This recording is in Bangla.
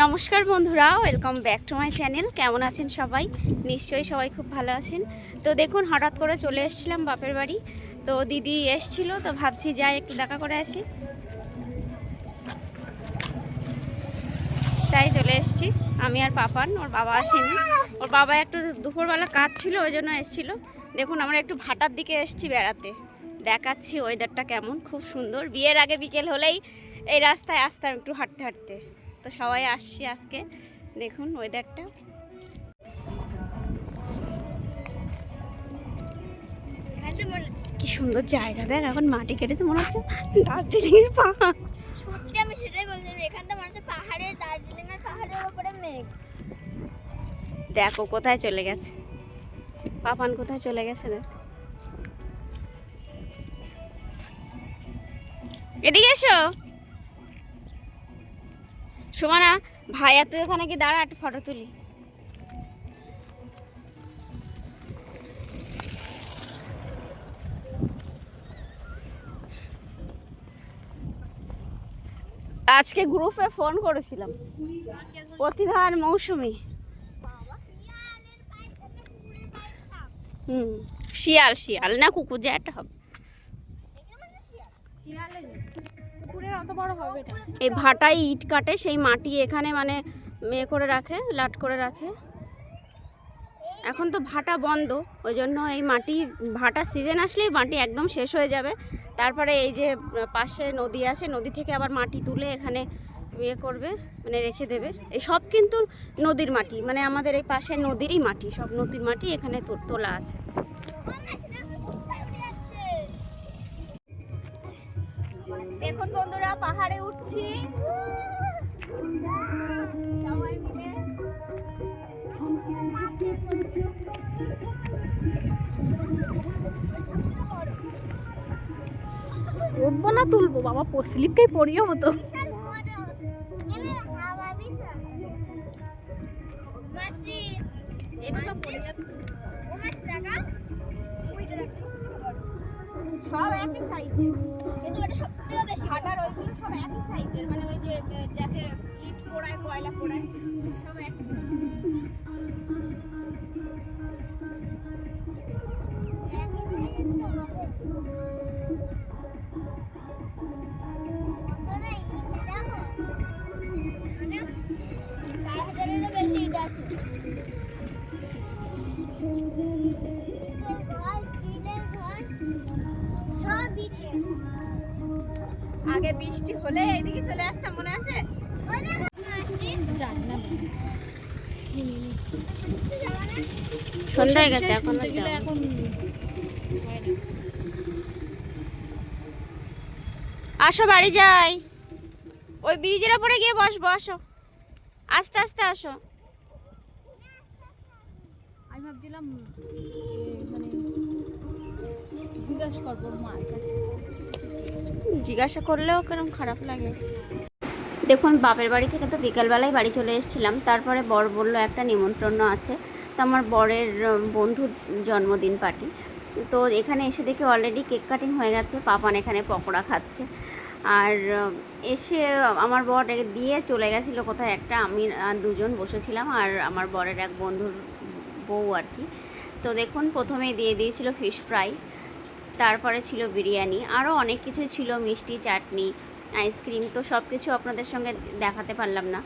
নমস্কার বন্ধুরা, welcome back to my channel. কেমন আছেন সবাই? নিশ্চয়ই সবাই খুব ভালো আছেন। তো দেখুন, হঠাৎ করে চলে এসেছিলাম বাপের বাড়ি। তো দিদি এসছিল, তো ভাবছি যাই একটু দেখা করে আসি, তাই চলে এসেছি। আমি আর পাপান, ওর বাবা আসেনি। ওর বাবা একটু দুপুরবেলা কাজ ছিল, ওই জন্য এসেছিলো। দেখুন, আমরা একটু ভাটার দিকে এসেছি বেড়াতে। দেখাচ্ছি ওয়েদারটা কেমন, খুব সুন্দর। বিয়ের আগে বিকেল হলেই এই রাস্তায় আসতাম একটু হাঁটতে হাঁটতে। তো সবাই আসছি আজকে। দেখুন ওয়েদারটা কি সুন্দর জায়গা। দেখ, এখন মাটি কেটেছে, মনে হচ্ছে দার্জিলিং এর পাহাড়। সত্যি আমি সেটাই বলছিলাম, এখানটা মনে হচ্ছে পাহাড়ের, দার্জিলিং এর পাহাড়ের উপরে মেঘ। দেখো কোথায় চলে গেছে পাপান, কোথায় চলে গেছে দেখ। এদিকে এসো সুমানা, ভাইয়া তুই ওখানে কি দাঁড়া, একটু ফটো তুলি। আজকে গ্রুপে ফোন করেছিলাম, প্রতিভা আর মৌসুমি। শিয়াল শিয়াল না কুকুর, যে একটা হবে। এই ভাটায় ইট কাটে, সেই মাটি এখানে মানে করে রাখে, লাট করে রাখে। এখন তো ভাটা বন্ধ, ওই জন্য এই মাটি ভাটার সিজন আসলেই মাটি একদম শেষ হয়ে যাবে। তারপরে এই যে পাশে নদী আছে, নদী থেকে আবার মাটি তুলে এখানে করবে, মানে রেখে দেবে। এই সব কিন্তু নদীর মাটি, মানে আমাদের এই পাশে নদীরই মাটি, সব নদীর মাটি এখানে তোলা আছে। দেখুন বন্ধুরা, পাহাড়ে উঠছি সবাই মিলে। উঠবো না তুলবো বাবা, স্লিপকেই পড়িও মতো। সব একই সাইজের, কিন্তু এটা সবথেকে বেশি ভাটার ওইগুলো সব একই সাইজের, মানে ওই যে যাতে ইট পোড়ায়, কয়লা পোড়ায়, সব একই সাইজের। আগে বৃষ্টি হলে এইদিকে চলে আসতাম, মনে আছে? সন্ধ্যা হয়ে গেছে, এখন আসো বাড়ি যাই। ওই ব্রিজের ওপরে গিয়ে বসবো, আসো আস্তে আস্তে আসো। আমি ভাবছিলাম মানে জিজ্ঞাসা করবো মার কাছে, জিজ্ঞাসা করলেও কেরম খারাপ লাগে। দেখুন, বাপের বাড়ি থেকে তো বিকালবেলায় বাড়ি চলে এসেছিলাম। তারপরে বর বলল একটা নিমন্ত্রণ আছে, তো আমার বরের বন্ধুর জন্মদিন পার্টি। তো এখানে এসে দেখে অলরেডি কেক কাটিং হয়ে গেছে, পাপান এখানে পকোড়া খাচ্ছে। আর এসে আমার বর দিয়ে চলে গেছিলো কোথায় একটা, আমি দুজন বসেছিলাম আর আমার বরের এক বন্ধুর বউ আর কি। তো দেখুন, প্রথমেই দিয়ে দিয়েছিল ফিশ ফ্রাই, তারপরে ছিল বিরিয়ানি, আরও অনেক কিছু ছিল, মিষ্টি, চাটনি, আইসক্রিম। তো সব কিছু আপনাদের সঙ্গে দেখাতে পারলাম না।